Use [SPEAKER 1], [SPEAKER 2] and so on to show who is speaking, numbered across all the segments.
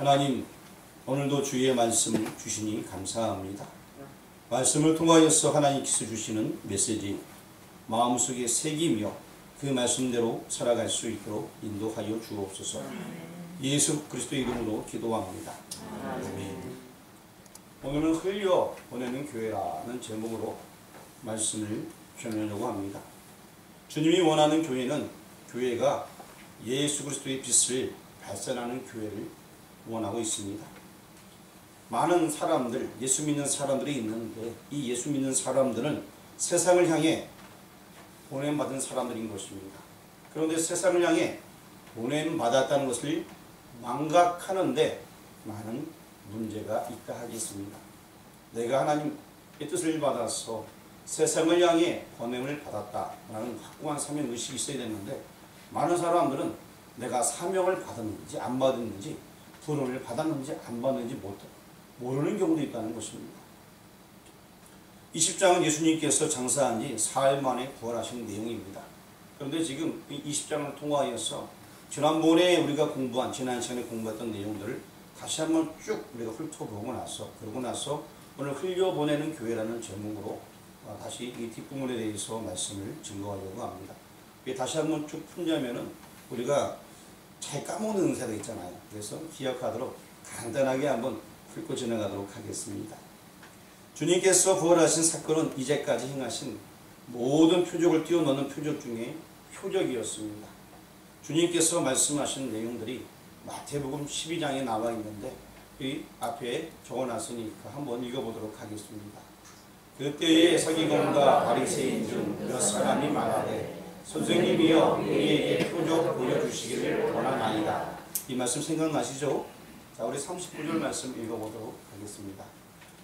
[SPEAKER 1] 하나님, 오늘도 주의 말씀을 주시니 감사합니다. 말씀을 통하여서 하나님께서 주시는 메시지 마음속에 새기며 그 말씀대로 살아갈 수 있도록 인도하여 주옵소서. 예수 그리스도의 이름으로 기도합니다. 아멘. 오늘은 흘려 보내는 교회라는 제목으로 말씀을 전하려고 합니다. 주님이 원하는 교회는 교회가 예수 그리스도의 빛을 발산하는 교회를 원하고 있습니다. 많은 사람들, 예수 믿는 사람들이 있는데 이 예수 믿는 사람들은 세상을 향해 보냄받은 사람들인 것입니다. 그런데 세상을 향해 보냄받았다는 것을 망각하는데 많은 문제가 있다 하겠습니다. 내가 하나님의 뜻을 받아서 세상을 향해 보냄을 받았다라는 확고한 사명의식이 있어야 되는데 많은 사람들은 내가 사명을 받았는지 안 받았는지 부름을 받았는지 안 받았는지 모르는 경우도 있다는 것입니다. 20장은 예수님께서 장사한 지 사흘 만에 부활하신 내용입니다. 그런데 지금 이 20장을 통하여서 지난번에 우리가 공부한 지난 시간에 공부했던 내용들을 다시 한번 쭉 우리가 훑어보고 나서 오늘 흘려보내는 교회라는 제목으로 다시 이 뒷부분에 대해서 말씀을 증거하려고 합니다. 다시 한번 쭉 풀자면은 우리가 잘 까먹는 은사가 있잖아요. 그래서 기억하도록 간단하게 한번 훑고 지나가도록 하겠습니다. 주님께서 부활하신 사건은 이제까지 행하신 모든 표적을 뛰어넘는 표적 중에 표적이었습니다. 주님께서 말씀하신 내용들이 마태복음 12장에 나와 있는데 이 앞에 적어놨으니까 한번 읽어보도록 하겠습니다. 그때에 서기관과 바리새인 중 몇 사람이 말하되 선생님이여 우리에게 표적 보여주시기를 원하나이다. 이 말씀 생각나시죠? 자, 우리 39절 말씀 읽어보도록 하겠습니다.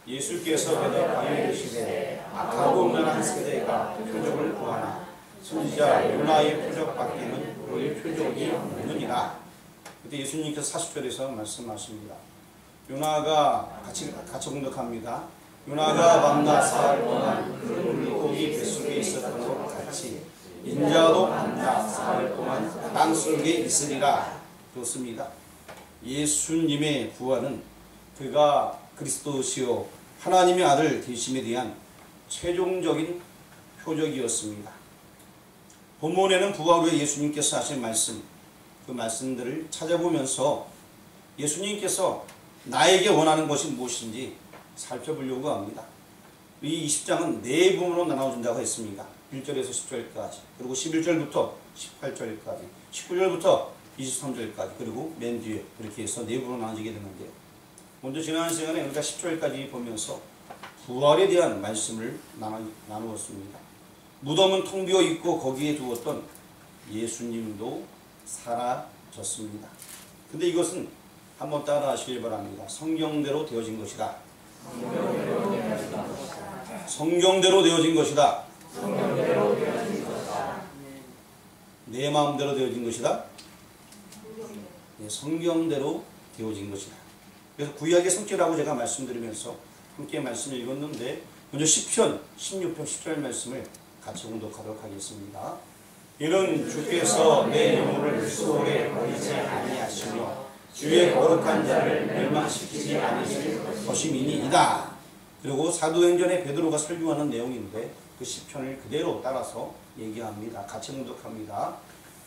[SPEAKER 1] 예수께서 대답하여 이르시되 악하고 음란한 세대가 표적을 구하나 선지자 요나의 표적밖에는 우리 표적이 없느니라. 그때 예수님께서 40절에서 말씀하십니다. 요나가 같이 공독합니다. 요나가 밤낮 사흘 동안 그 물고기 뱃속에 있었던 것 같이 인자도 밤낮 사흘 동안 땅속에 있으리라. 그렇습니다. 예수님의 부활은 그가 그리스도시요 하나님의 아들 되심에 대한 최종적인 표적이었습니다. 본문에는 부활 후에 예수님께서 하신 말씀, 그 말씀들을 찾아보면서 예수님께서 나에게 원하는 것이 무엇인지 살펴보려고 합니다. 이 20장은 네 부분으로 나눠준다고 했습니다. 1절에서 10절까지, 그리고 11절부터 18절까지, 19절부터 23절까지, 그리고 맨 뒤에 이렇게 해서 네 부분으로 나눠지게 되는데요. 먼저 지난 시간에 우리가 10절까지 보면서 부활에 대한 말씀을 나누었습니다. 무덤은 텅 비어 있고 거기에 두었던 예수님도 사라졌습니다. 근데 이것은 한번 따라 하시길 바랍니다. 성경대로 되어진 것이다. 성경대로 되어진 것이다. 내 마음대로 되어진 것이다. 네, 성경대로 되어진 것이다. 그래서 구약의 성격이라고 제가 말씀드리면서 함께 말씀을 읽었는데 먼저 시편 16편 10절 말씀을 같이 공독하도록 하겠습니다. 이는 주께서 내 영혼을 수월에 버리지 아니하시며 주의 거룩한 자를 멸망시키지 않으실 것임이니이다. 그리고 사도행전에 베드로가 설교하는 내용인데 그 시편을 그대로 따라서 얘기합니다. 같이 공독합니다.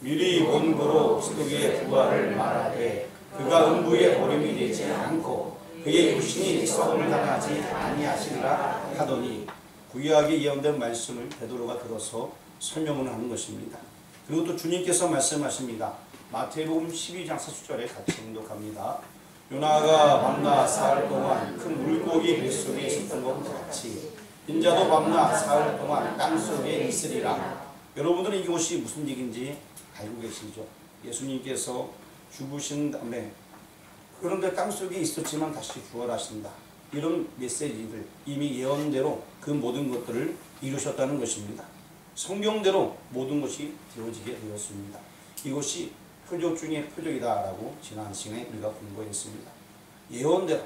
[SPEAKER 1] 미리 본고로 그리스도의 부활을 말하되 그가 음부에 버림이 되지 않고 그의 육신이 썩음을 당하지 아니하시리라 하더니 구약에 예언된 말씀을 베드로가 들어서 설명을 하는 것입니다. 그리고 또 주님께서 말씀하십니다. 마태복음 12장 40절에 같이 공독합니다. 요나가 밤낮 사흘 동안 큰 물고기 뱃속에 있었던 것 같이 인자도 밤낮 사흘 동안 땅속에 있으리라. 여러분들은 이것이 무슨 얘기인지 알고 계시죠? 예수님께서 죽으신 다음에 그런데 땅속에 있었지만 다시 부활하신다. 이런 메시지들 이미 예언대로 그 모든 것들을 이루셨다는 것입니다. 성경대로 모든 것이 되어지게 되었습니다. 이것이 표적 중에 표적이다라고 지난 시간에 우리가 공부했습니다. 예언대로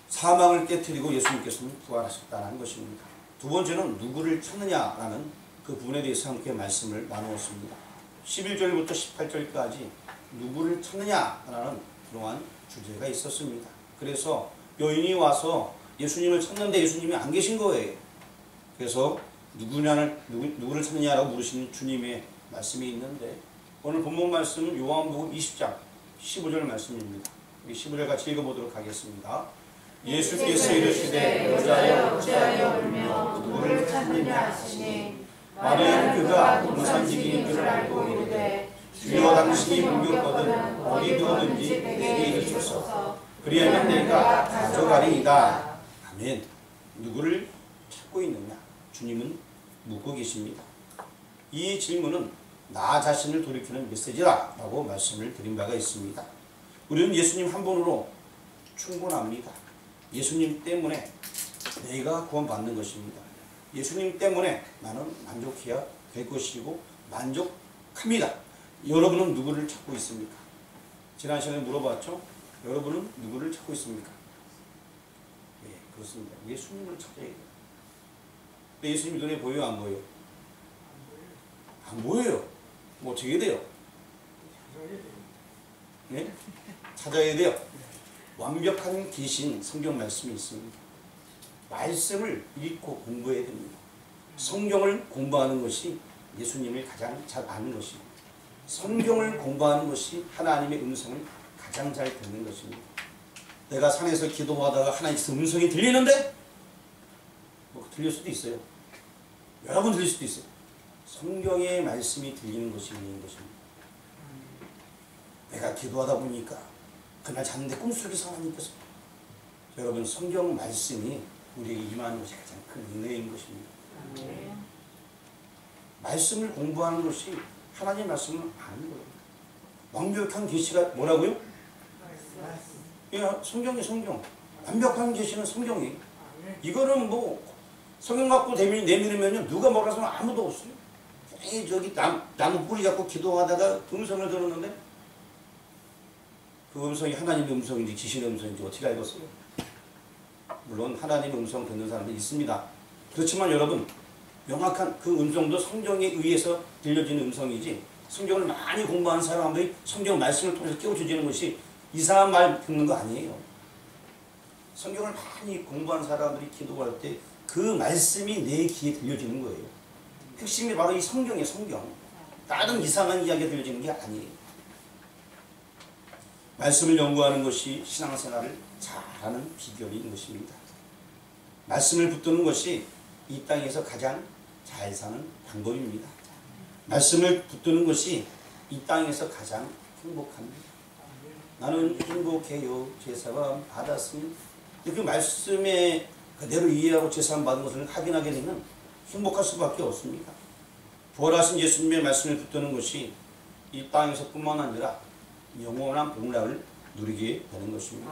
[SPEAKER 1] 사망을 깨뜨리고 예수님께서는 부활하셨다는 것입니다. 두 번째는 누구를 찾느냐라는 그 부분에 대해서 함께 말씀을 나누었습니다. 11절부터 18절까지 누구를 찾느냐라는 그러한 주제가 있었습니다. 그래서 여인이 와서 예수님을 찾는데 예수님이 안 계신 거예요. 그래서 누구를 찾느냐라고 물으시는 주님의 말씀이 있는데, 오늘 본문 말씀은 요한복음 20장 15절 말씀입니다. 우리 15절 같이 읽어보도록 하겠습니다. 예수께서 이르시되 여자여 어찌하여 울며 누구를 찾느냐 하시니 마리아는 그가 동산직인 줄 알고 이르되 주여 당신이 옮겼거든 어디 두었는지 내게 이르소서 그리하면 내가 가져가리이다. 아멘. 누구를 찾고 있느냐? 주님은 묻고 계십니다. 이 질문은 나 자신을 돌이키는 메시지다 라고 말씀을 드린 바가 있습니다. 우리는 예수님 한 분으로 충분합니다. 예수님 때문에 내가 구원받는 것입니다. 예수님 때문에 나는 만족해야 될 것이고 만족합니다. 여러분은 누구를 찾고 있습니까? 지난 시간에 물어봤죠? 여러분은 누구를 찾고 있습니까? 예, 그렇습니다. 예수님을 찾아야 돼요. 근데 예수님 눈에 보여요? 안 보여요? 안 보여요. 뭐 어떻게 돼요? 네? 찾아야 돼요. 완벽한 계신 성경 말씀이 있습니다. 말씀을 읽고 공부해야 됩니다. 성경을 공부하는 것이 예수님을 가장 잘 아는 것입니다. 성경을 공부하는 것이 하나님의 음성을 가장 잘 듣는 것입니다. 내가 산에서 기도하다가 하나님의 음성이 들리는데 뭐 들릴 수도 있어요. 여러 번 들릴 수도 있어요. 성경의 말씀이 들리는 것이 있는 것입니다. 내가 기도하다 보니까 그날 잤는데 꿈속에서 하나님께서, 여러분 성경 말씀이 우리에게 임하는 것이 가장 큰 은혜인 것입니다. 말씀을 공부하는 것이 하나님의 말씀을 아는 거예요. 완벽한 계시가 뭐라고요? 성경이 성경. 완벽한 계시는 성경이. 이거는 뭐 성경 갖고 내밀으면요 누가 뭐라 하면 아무도 없어요. 저기 나무 뿌리 잡고 기도하다가 음성을 들었는데 그 음성이 하나님의 음성인지 귀신의 음성인지 어떻게 알겠어요? 물론 하나님의 음성 듣는 사람도 있습니다. 그렇지만 여러분 명확한 그 음성도 성경에 의해서 들려지는 음성이지, 성경을 많이 공부하는 사람들이 성경 말씀을 통해서 깨우쳐지는 것이 이상한 말 듣는 거 아니에요. 성경을 많이 공부하는 사람들이 기도할 때 그 말씀이 내 귀에 들려지는 거예요. 핵심이 바로 이 성경이에요. 성경. 다른 이상한 이야기가 들려지는 게 아니에요. 말씀을 연구하는 것이 신앙생활을 잘하는 비결인 것입니다. 말씀을 붙드는 것이 이 땅에서 가장 잘 사는 방법입니다. 말씀을 붙드는 것이 이 땅에서 가장 행복합니다. 나는 행복해요. 제사함 받았으니. 그 말씀에 그대로 이해하고 제사함 받은 것을 확인하게 되면 행복할 수밖에 없습니다. 부활하신 예수님의 말씀을 붙드는 것이 이 땅에서뿐만 아니라 영원한 복락을 누리게 되는 것입니다.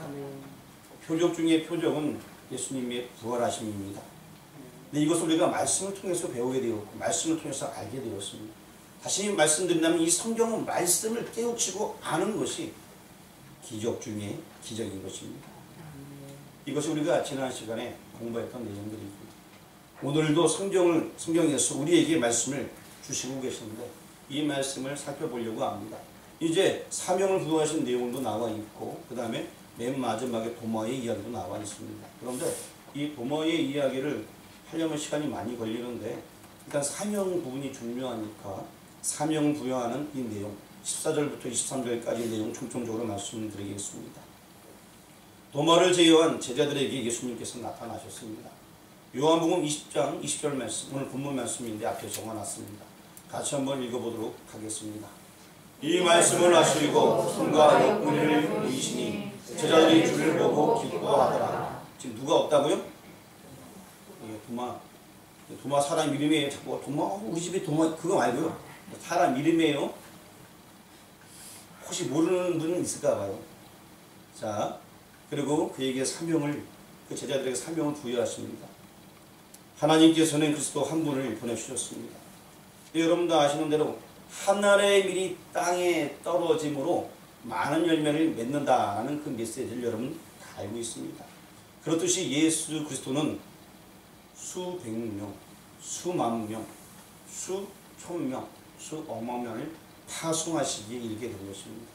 [SPEAKER 1] 표적 중에 표적은 예수님의 부활하심입니다. 근데 이것을 우리가 말씀을 통해서 배우게 되었고 말씀을 통해서 알게 되었습니다. 다시 말씀드린다면 이 성경은 말씀을 깨우치고 아는 것이 기적 중에 기적인 것입니다. 이것이 우리가 지난 시간에 공부했던 내용들이고, 오늘도 성경에서 우리에게 말씀을 주시고 계시는데 이 말씀을 살펴보려고 합니다. 이제 사명을 부여하신 내용도 나와 있고 그 다음에 맨 마지막에 도마의 이야기도 나와 있습니다. 그런데 이 도마의 이야기를 하려면 시간이 많이 걸리는데 일단 사명 부분이 중요하니까 사명 부여하는 이 내용 14절부터 23절까지 내용 총총적으로 말씀드리겠습니다. 도마를 제어한 제자들에게 예수님께서 나타나셨습니다. 요한복음 20장 20절 말씀, 오늘 본문 말씀인데 앞에 적어놨습니다. 같이 한번 읽어보도록 하겠습니다. 이 말씀을 하시고 손과 옆구리를 보이시니 제자들이 주를 보고 기뻐하더라. 지금 누가 없다고요? 예, 도마 사람 이름이에요. 자꾸 도마 우리 집에 도마 그거 말고요. 사람 이름이에요. 혹시 모르는 분은 있을까 봐요. 자, 그리고 그에게 사명을, 그 제자들에게 사명을 부여하십니다. 하나님께서는 그리스도 한 분을 보내주셨습니다. 여러분도 아시는 대로 하늘의 밀이 땅에 떨어짐으로 많은 열매를 맺는다라는 그 메시지를 여러분 다 알고 있습니다. 그렇듯이 예수 그리스도는 수백 명, 수만 명, 수천 명, 수억만 명을 파송하시기에 이르게 된 것입니다.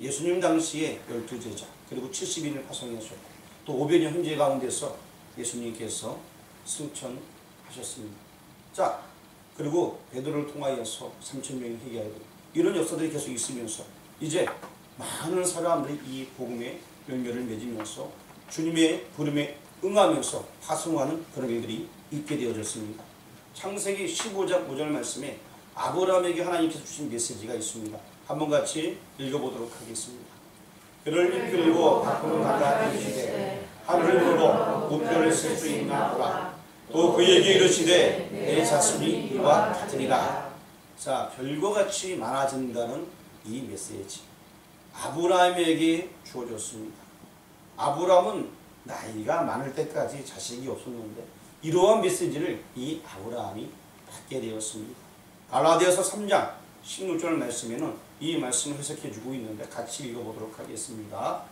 [SPEAKER 1] 예수님 당시에 12제자 그리고 70인을 파송하셨고 또 500여 형제 가운데서 예수님께서 승천하셨습니다. 자, 그리고 베드로를 통하여서 3,000명이 회개하고 이런 역사들이 계속 있으면서 이제 많은 사람들이 이 복음의 열매를 맺으면서 주님의 부름에 응하면서 파송하는 그런 일들이 있게 되어졌습니다. 창세기 15장 5절 말씀에 아브라함에게 하나님께서 주신 메시지가 있습니다. 한번 같이 읽어보도록 하겠습니다. 그를 이끌고 밖으로 나가 이르시되 하늘을 보고 우편을 쓸 수 있나 보라. 또 그에게 이르시되 내 자손이 이와 같으리라. 자, 별과 같이 많아진다는 이 메시지 아브라함에게 주어졌습니다. 아브라함은 나이가 많을 때까지 자식이 없었는데 이러한 메시지를 이 아브라함이 받게 되었습니다. 갈라디아서 3장 16절 말씀에는 이 말씀을 해석해 주고 있는데 같이 읽어보도록 하겠습니다.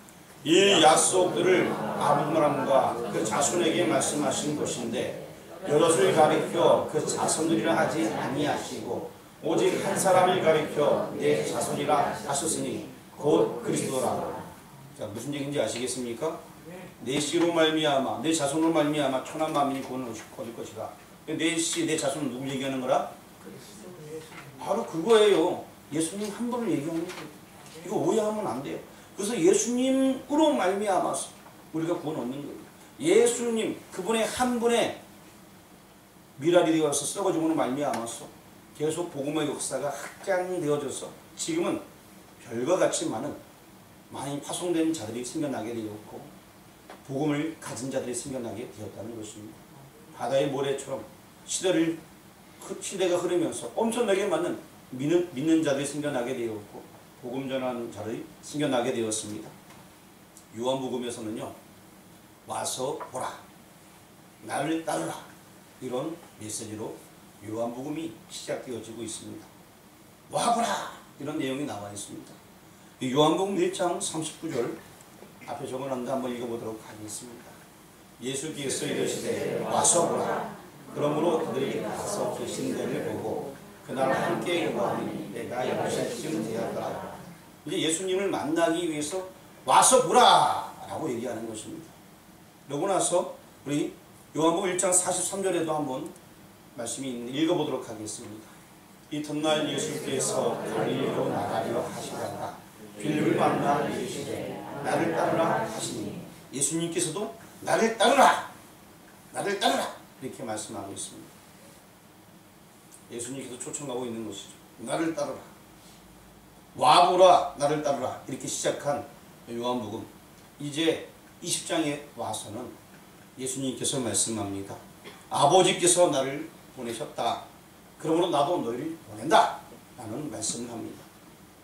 [SPEAKER 1] 이 약속들을 아브라함과 그 자손에게 말씀하신 것인데 여럿을 가리켜 그 자손들이라 하지 아니하시고 오직 한 사람을 가리켜 내 자손이라 하셨으니 곧 그리스도라. 자, 무슨 얘기인지 아시겠습니까? 내 씨로 말미암아 내 자손으로 말미암아 천한 만민이 구원을 얻을 것이다. 내 씨, 내 자손은 누구 얘기하는 거라? 바로 그거예요. 예수님 한 분을 얘기하는 거예요. 이거 오해하면 안 돼요. 그래서 예수님으로 말미암아서 우리가 구원 얻는 거예요. 예수님 그분의 한 분의 미랄이 되어서 썩어 죽음으로 말미암아서 계속 복음의 역사가 확장되어져서 지금은 별과 같이 많이 파송된 자들이 생겨나게 되었고 복음을 가진 자들이 생겨나게 되었다는 것입니다. 바다의 모래처럼 시대가 흐르면서 엄청나게 많은 믿는 자들이 생겨나게 되었고 복음 전하는 자들이 생겨나게 되었습니다. 요한복음에서는요, 와서 보라, 나를 따르라, 이런 메시지로 요한복음이 시작되어지고 있습니다. 와보라, 이런 내용이 나와 있습니다. 요한복음 1장 39절 앞에 적어놨는데 한번 읽어보도록 하겠습니다. 예수께서 이르시되 와서 보라. 그러므로 그들이 가서 계신 데를 보고 그날 함께 보니 내가 여기서쯤 되었더라. 이제 예수님을 만나기 위해서 와서 보라 라고 얘기하는 것입니다. 그러고 나서 우리 요한복음 1장 43절에도 한번 말씀이 있는데 읽어보도록 하겠습니다. 이튿날 예수께서 갈릴리로 나가려 하시다가 빌립을 만나 이르시되 나를 따르라 하시니 예수님께서도 나를 따르라 이렇게 말씀하고 있습니다. 예수님께서 초청하고 있는 것이죠. 나를 따르라, 와보라, 나를 따르라, 이렇게 시작한 요한복음. 이제 20장에 와서는 예수님께서 말씀합니다. 아버지께서 나를 보내셨다. 그러므로 나도 너희를 보낸다 라는 말씀을 합니다.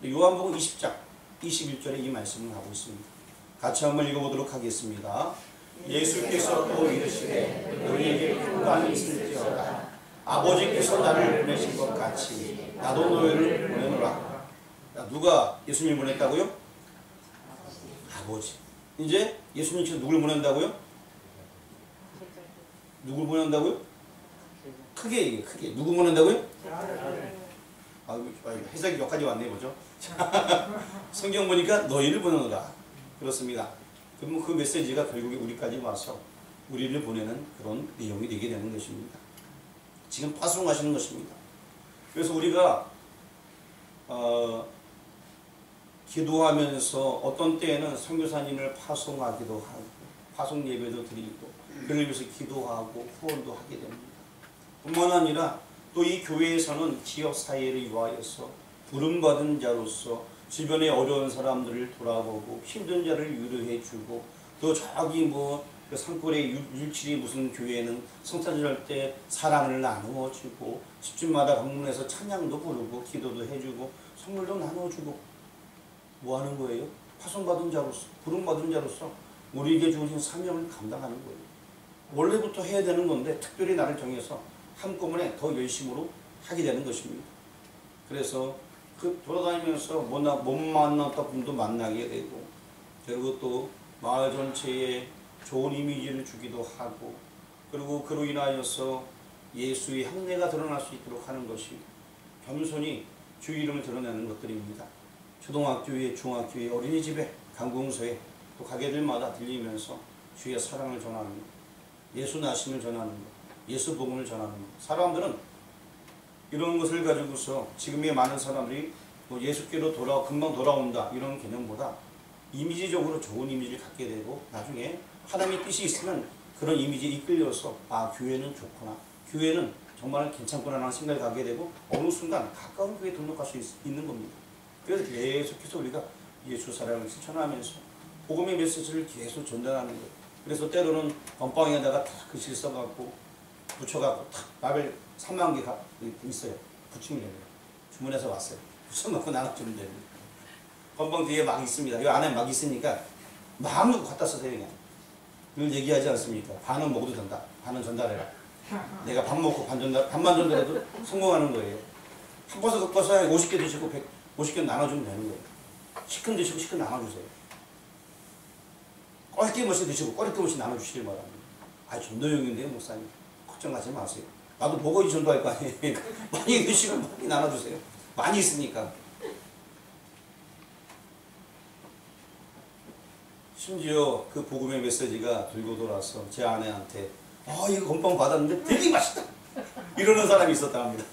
[SPEAKER 1] 요한복음 20장 21절에 이 말씀을 하고 있습니다. 같이 한번 읽어보도록 하겠습니다. 예수께서 또 이르시되 너희에게 평강이 있을지어다. 아버지께서 나를 보내신 것 같이 나도 너희를 보내노라. 누가 예수님을 보냈다고요? 아버지. 이제 예수님께서 누굴 보낸다고요? 누굴 보낸다고요? 크게 얘기해, 크게. 누구 보낸다고요? 해석이 몇 가지 왔네, 보죠? 성경 보니까 너희를 보내노라. 그렇습니다. 그러면 그 메시지가 결국에 우리까지 와서 우리를 보내는 그런 내용이 되게 되는 것입니다. 지금 파송하시는 것입니다. 그래서 우리가 기도하면서 어떤 때에는 선교사님을 파송하기도 하고 파송 예배도 드리고 그를 위해서 기도하고 후원도 하게 됩니다. 뿐만 아니라 또 이 교회에서는 지역 사회를 위하여서 부름받은 자로서 주변에 어려운 사람들을 돌아보고 힘든 자를 위로해주고 또 저기 그 산골에 117이 무슨 교회는 성탄절 때 사랑을 나누어주고 집집마다 방문해서 찬양도 부르고 기도도 해주고 선물도 나눠주고 뭐 하는 거예요? 파송받은 자로서 부름받은 자로서 우리에게 주어진 사명을 감당하는 거예요. 원래부터 해야 되는 건데 특별히 나를 정해서 한꺼번에 더 열심으로 하게 되는 것입니다. 그래서 돌아다니면서 못 만났던 분도 만나게 되고 그리고 또 마을 전체에 좋은 이미지를 주기도 하고 그리고 그로 인하여서 예수의 향내가 드러날 수 있도록 하는 것이 겸손히 주 이름을 드러내는 것들입니다. 초등학교에, 중학교에, 어린이집에, 강공소에 또 가게들마다 들리면서 주의 사랑을 전하는 것, 예수 나심을 전하는 것, 예수 복음을 전하는 것. 사람들은 이런 것을 가지고서 지금의 많은 사람들이 뭐 예수께로 금방 돌아온다 이런 개념보다 이미지적으로 좋은 이미지를 갖게 되고 나중에 하나님의 뜻이 있으면 그런 이미지에 이끌려서 아, 교회는 좋구나, 교회는 정말 괜찮구나 라는 생각을 갖게 되고 어느 순간 가까운 교회에 등록할 수 있는 겁니다. 그래서 계속해서 우리가 예수 사랑을 실천하면서 복음의 메시지를 계속 전달하는 거예요. 그래서 때로는 건빵에다가 탁 글씨를 써갖고 붙여갖고 탁 라벨 3만 개가 있어요. 붙이면 됩니다. 주문해서 왔어요. 붙여놓고 나눠주면 됩니다. 건빵 뒤에 막 있습니다. 이 안에 막 있으니까 마음껏 갖다 쓰세요. 그냥. 늘 얘기하지 않습니까? 반은 먹어도 된다. 반은 전달해라. 내가 밥 먹고 반만 전달해도 성공하는 거예요. 한 버섯 그 버섯 50개 드시고 50개 나눠주면 되는 거예요. 시큰 드시고 시큰 나눠주세요. 꺼리낌없이 드시고 꺼리낌없이 나눠주시길 바랍니다. 아, 전도용인데요, 목사님. 걱정하지 마세요. 나도 보고지 전도할 거 아니에요. 많이 드시고 많이 나눠주세요. 많이 있으니까. 심지어 그 복음의 메시지가 들고 돌아서 제 아내한테 이거 건빵 받았는데 되게 맛있다 이러는 사람이 있었다 합니다.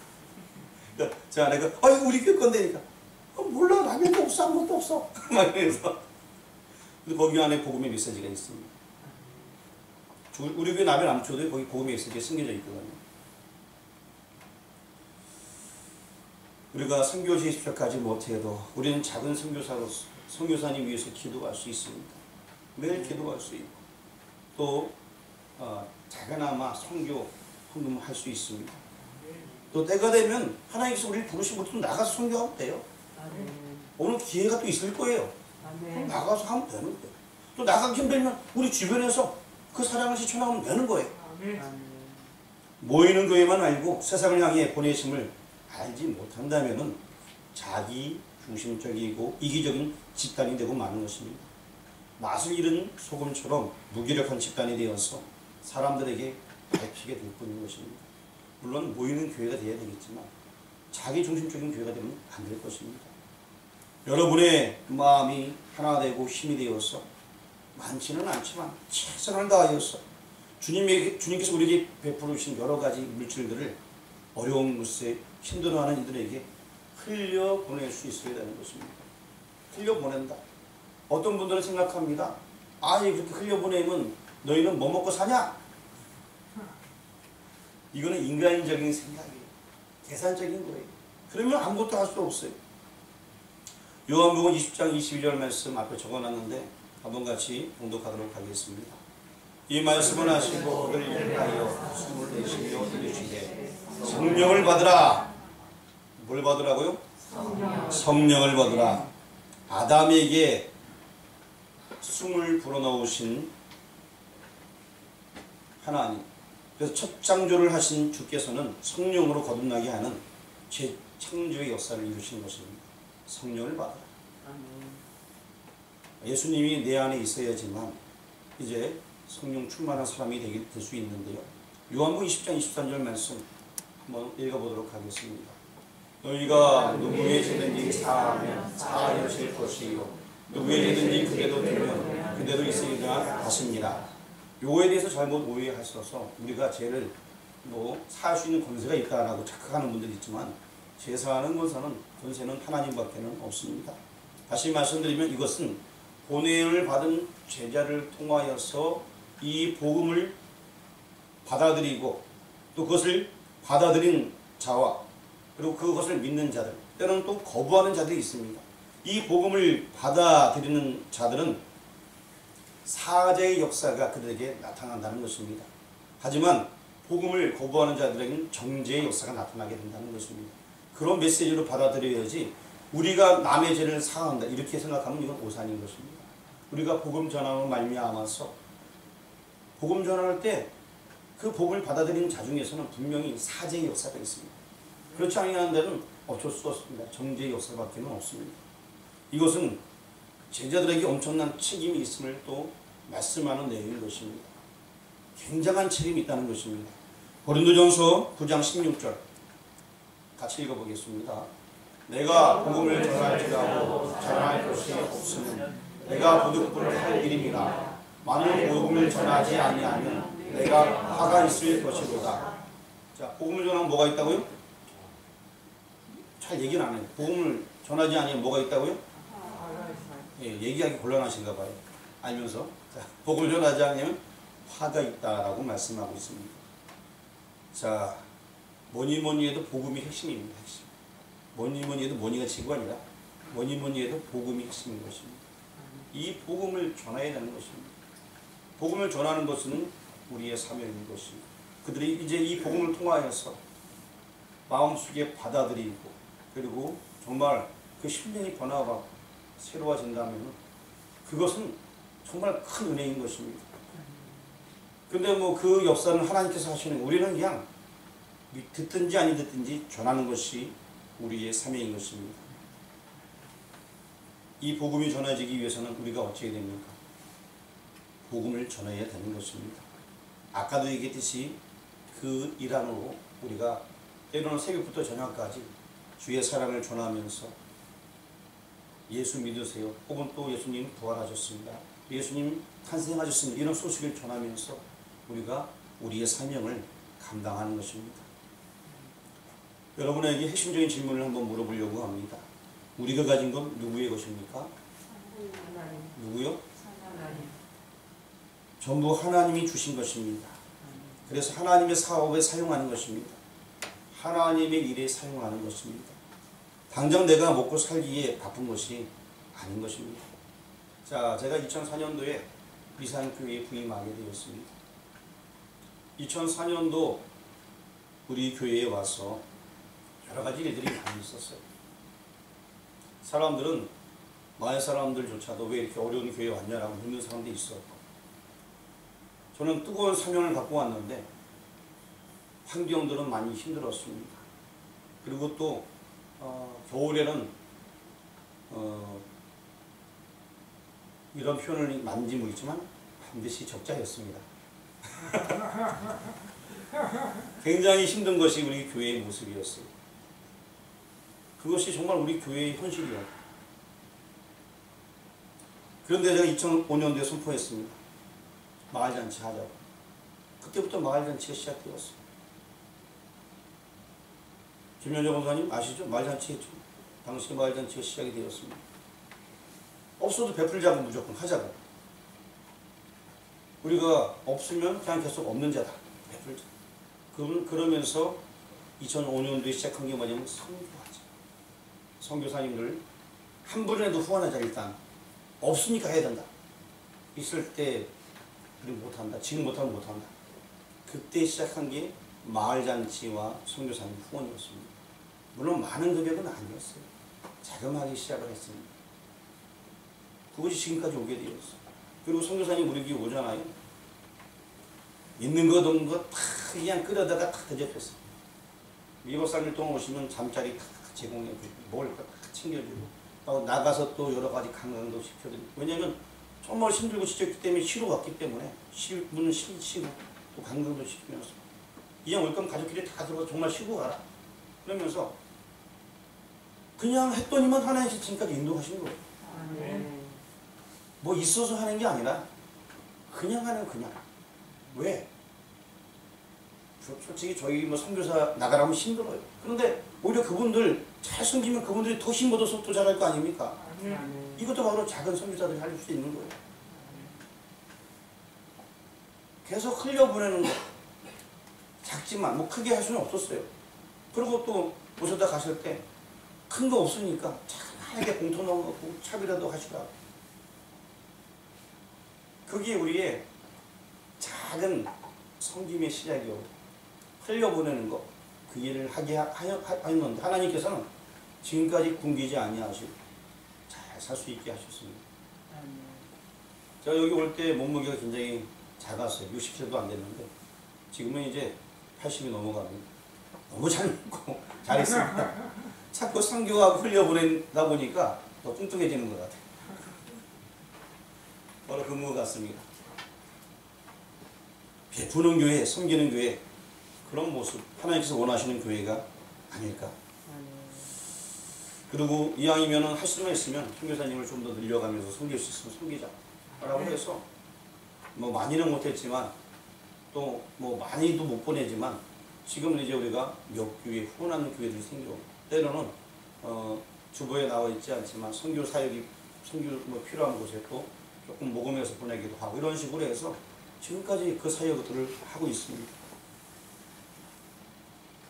[SPEAKER 1] 제 아내가 이거 우리 교회 건데니까 몰라, 라면도 없어, 아무것도 없어 막 이러면서. 근데 거기 안에 복음의 메시지가 있습니다. 우리 교회 라면 안 줘도 거기 복음의 메시지가 숨겨져 있거든요. 우리가 선교지 입학하지 못해도 우리는 작은 선교사로서 선교사님 위해서 기도할 수 있습니다. 매일 기도할 수 있고 또 작게나마 선교 헌금할 수 있습니다. 또 때가 되면 하나님께서 우리를 부르시면 또 나가서 선교하면 돼요. 오늘 기회가 또 있을 거예요. 나가서 하면 되는 거예요. 또 나가기 힘들면 우리 주변에서 그 사랑을 실천하면 되는 거예요. 모이는 교회만 알고 세상을 향해 보내심을 알지 못한다면 자기 중심적이고 이기적인 집단이 되고 마는 것입니다. 맛을 잃은 소금처럼 무기력한 집단이 되어서 사람들에게 밟히게 될 뿐인 것입니다. 물론 모이는 교회가 되어야 되겠지만 자기 중심적인 교회가 되면 안 될 것입니다. 여러분의 마음이 하나 되고 힘이 되어서 많지는 않지만 최선을 다하여서 주님께서 우리에게 베풀으신 여러 가지 물질들을 어려운 곳에 힘들어하는 이들에게 흘려보낼 수 있어야 되는 것입니다. 흘려보낸다. 어떤 분들은 생각합니다. 그렇게 흘려보내면 너희는 뭐 먹고 사냐? 이거는 인간적인 생각이에요. 계산적인 거예요. 그러면 아무것도 할 수 없어요. 요한복음 20장 21절 말씀 앞에 적어놨는데 한번 같이 봉독하도록 하겠습니다. 이 말씀을 하시고 그를 인하여 숨을 내쉬며 들으시되 성령을 받으라. 뭘 받으라고요? 성령을 받으라. 아담에게 숨을 불어넣으신 하나님, 그래서 첫 창조를 하신 주께서는 성령으로 거듭나게 하는 재창조의 역사를 이루신 것입니다. 성령을 받으라. 예수님이 내 안에 있어야지만 이제 성령 충만한 사람이 될 수 있는데요. 요한복음 20장 23절 말씀 한번 읽어보도록 하겠습니다. 너희가 누구에게든지 사하면 사하여질 것이요 누구에게든지 그대도 두면 그대도 있으리라 하십니다. 요거에 대해서 잘못 오해하셔서 우리가 죄를 사할 수 있는 권세가 있다라고 착각하는 분들이 있지만 제사하는 권세는 하나님밖에는 없습니다. 다시 말씀드리면 이것은 보냄을 받은 제자를 통하여서 이 복음을 받아들이고 또 그것을 받아들인 자와 그리고 그것을 믿는 자들, 때로는 또 거부하는 자들이 있습니다. 이 복음을 받아들이는 자들은 사제의 역사가 그들에게 나타난다는 것입니다. 하지만 복음을 거부하는 자들에게는 정죄의 역사가 나타나게 된다는 것입니다. 그런 메시지로 받아들여야지 우리가 남의 죄를 사한다 이렇게 생각하면 이건 오산인 것입니다. 우리가 복음 전함으로 말미암아서 복음 전할 때 그 복음을 받아들이는 자 중에서는 분명히 사제의 역사가 있습니다. 그렇지 않은 데는 어쩔 수 없습니다. 정죄의 역사밖에 없습니다. 이것은 제자들에게 엄청난 책임이 있음을 또 말씀하는 내용인 것입니다. 굉장한 책임이 있다는 것입니다. 고린도전서 9장 16절 같이 읽어보겠습니다. 내가 복음을 전할지라도 자랑할 것이 없으면 내가 도둑불을 할 일임이라. 만일 복음을 전하지 아니하면 내가 화가 있을 것이로다. 자, 복음을 전하면 뭐가 있다고요? 잘 얘기는 안 해요. 복음을 전하지 않으면 뭐가 있다고요? 예, 얘기하기 곤란하신가 봐요. 알면서. 자, 복음을 전하지 않으면 화가 있다라고 말씀하고 있습니다. 자, 뭐니 해도 복음이 핵심입니다. 핵심. 뭐니 해도 뭐니가 지가 아니라 뭐니 해도 복음이 핵심인 것입니다. 이 복음을 전해야 되는 것입니다. 복음을 전하는 것은 우리의 사명인 것입니다. 그들이 이제 이 복음을 통하여서 마음속에 받아들이고 그리고 정말 그 심령이 변화가 새로워진다면 그것은 정말 큰 은혜인 것입니다. 근데 뭐 그 역사는 하나님께서 하시는, 우리는 그냥 듣든지 아니 듣든지 전하는 것이 우리의 사명인 것입니다. 이 복음이 전해지기 위해서는 우리가 어찌해야 됩니까? 복음을 전해야 되는 것입니다. 아까도 얘기했듯이 그 일 안으로 우리가 때로는 새벽부터 저녁까지 주의 사랑을 전하면서 예수 믿으세요. 혹은 또 예수님 부활하셨습니다. 예수님 탄생하셨습니다. 이런 소식을 전하면서 우리가 우리의 사명을 감당하는 것입니다. 여러분에게 핵심적인 질문을 한번 물어보려고 합니다. 우리가 가진 건 누구의 것입니까? 누구요? 전부 하나님이 주신 것입니다. 그래서 하나님의 사업에 사용하는 것입니다. 하나님의 일에 사용하는 것입니다. 당장 내가 먹고 살기에 바쁜 것이 아닌 것입니다. 자, 제가 2004년도에 비상교회에 부임하게 되었습니다. 2004년도 우리 교회에 와서 여러 가지 일들이 많이 있었어요. 사람들은 마을 사람들조차도 왜 이렇게 어려운 교회에 왔냐라고 묻는 사람들이 있었고, 저는 뜨거운 사명을 갖고 왔는데 환경들은 많이 힘들었습니다. 그리고 또 겨울에는 이런 표현을 맞는지 모르겠지만 반드시 적자였습니다. 굉장히 힘든 것이 우리 교회의 모습이었어요. 그것이 정말 우리 교회의 현실이었어요. 그런데 제가 2005년도에 선포했습니다. 마을잔치 하자고. 그때부터 마을잔치가 시작되었어요. 김현정 권사님 아시죠? 마을잔치 했죠. 당시 마을잔치가 시작이 되었습니다. 없어도 베풀자고 무조건 하자고. 우리가 없으면 그냥 계속 없는 자다. 베풀자. 그러면서 2005년도에 시작한 게 뭐냐면 선교하자. 선교사님들 한 분이라도 후원하자. 일단 없으니까 해야 된다. 있을 때 우리 못한다. 지금 못하면 못한다. 그때 시작한 게 마을잔치와 선교사님 후원이었습니다. 물론 많은 금액은 아니었어요. 자그마하게 시작을 했습니다. 그것이 지금까지 오게 되었어요. 그리고 선교사님 우리 교회 오잖아요. 있는 것 없는 것 다 그냥 끓여다가 다 대접했어요. 2박 3일 동안 오시면 잠자리 다 제공해주고 먹을 것 다 챙겨주고 나가서 또 여러 가지 관광도 시켜드리고. 왜냐하면 정말 힘들고 지쳤기 때문에 쉬러 왔기 때문에 문은 쉬고 또 관광도 시키면서 이왕 올 거면 가족끼리 다 들어가서 정말 쉬고 가라. 그러면서 그냥 했더니만 하나님께서 지금까지 인도하시는 거예요. 뭐 있어서 하는 게 아니라 그냥 하는 그냥. 왜? 솔직히 저희 뭐 선교사 나가라면 힘들어요. 그런데 오히려 그분들 잘 숨기면 그분들이 더 힘 얻어서 또 잘할 거 아닙니까? 이것도 바로 작은 선교사들이 할 수 있는 거예요. 계속 흘려보내는 거. 작지만 뭐 크게 할 수는 없었어요. 그리고 또 모셔다 가실 때 큰 거 없으니까 작게 봉투 넣어놓고 차비라도 하시라. 그게 우리의 작은 섬김의 시작이요. 흘려보내는 거. 그 일을 하게 하였는데 하나님께서는 지금까지 굶기지 아니하시고 잘 살 수 있게 하셨습니다. 제가 여기 올 때 몸무게가 굉장히 작았어요. 60kg도 안 됐는데 지금은 이제 80이 넘어갑니다. 너무 잘 먹고 잘했습니다. 자꾸 선교하고 흘려보내다 보니까 더 뚱뚱해지는 것 같아요. 바로 그 같습니다. 베푸는 교회, 섬기는 교회, 그런 모습 하나님께서 원하시는 교회가 아닐까. 그리고 이왕이면은 할 수만 있으면 선교사님을 좀 더 늘려가면서 섬길 수 있으면 섬기자 라고 해서 뭐 많이는 못했지만 또 뭐 많이도 못 보내지만 지금은 이제 우리가 몇 교회 후원하는 교회들이 생겨 때로는 주보에 나와 있지 않지만 선교 사역이 선교 뭐 필요한 곳에 또 조금 모금해서 보내기도 하고 이런 식으로 해서 지금까지 그 사역들을 하고 있습니다.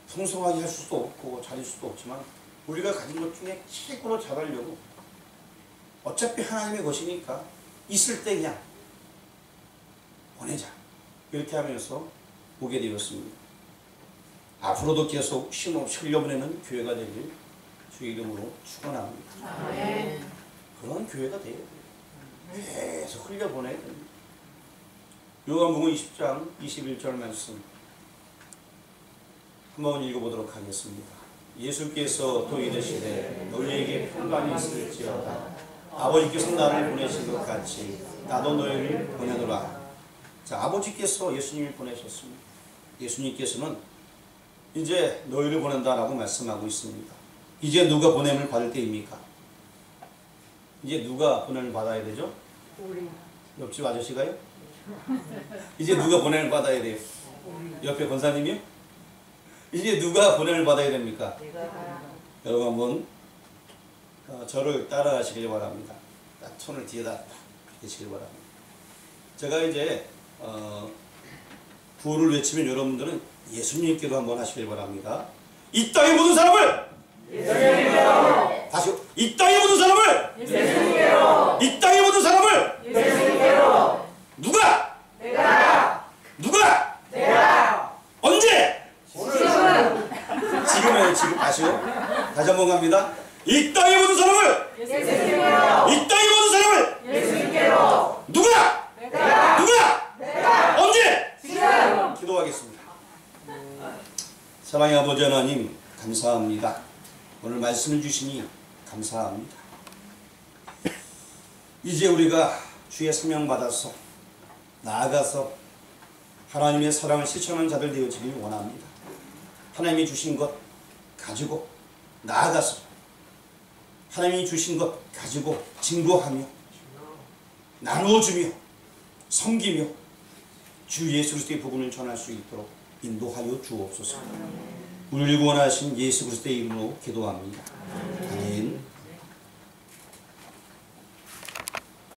[SPEAKER 1] 풍성하게 할 수도 없고 잘할 수도 없지만 우리가 가진 것 중에 최고로 잘하려고 어차피 하나님의 것이니까 있을 때 그냥 보내자 이렇게 하면서 오게 되었습니다. 앞으로도 계속 쉼없이 흘려보내는 교회가 되길 주의 이름으로 축원합니다. 그런 교회가 돼야 돼요. 계속 흘려보내야 됩니다. 요한복음 20장 21절 말씀 한번 읽어보도록 하겠습니다. 예수께서 또 이르시되 너희에게 평강이 있을지어다. 아버지께서 나를 보내신 것 같이 나도 너희를 보내노라. 자, 아버지께서 예수님을 보내셨습니다. 예수님께서는 이제 너희를 보낸다라고 말씀하고 있습니다. 이제 누가 보냄을 받을 때입니까? 이제 누가 보냄을 받아야 되죠? 옆집 아저씨가요? 이제 누가 보냄을 받아야 돼요? 옆에 권사님이요? 이제 누가 보냄을 받아야 됩니까? 여러분 한번 저를 따라하시길 바랍니다. 손을 뒤에다 대시길 바랍니다. 제가 이제 구호를 외치면 여러분들은 예수님께로 한번 하시길 바랍니다. 이 땅에 모든 사람을 예수님께로. 다시요. 이 땅에 모든 사람을 예수님께로. 이 땅에 모든 사람을 예수님께로. 누가? 내가. 누가? 내가. 언제? 지금은 지금 다시요. 다시 한번 갑니다. 이 땅에 모든 사람을 예수님께로. 이 땅에 모든 사람을 예수님께로. 누가? 내가. 누가? 내가. 언제? 지금. 기도하겠습니다. 사랑의 아버지 하나님 감사합니다. 오늘 말씀을 주시니 감사합니다. 이제 우리가 주의 사명 받아서 나아가서 하나님의 사랑을 실천하는 자들 되어지길 원합니다. 하나님이 주신 것 가지고 나아가서 하나님이 주신 것 가지고 증거하며 나누어주며 섬기며 주 예수 그리스도의 복음을 전할 수 있도록 인도하여 주옵소서. 우리를 구원하신 예수 그리스도의 이름으로 기도합니다.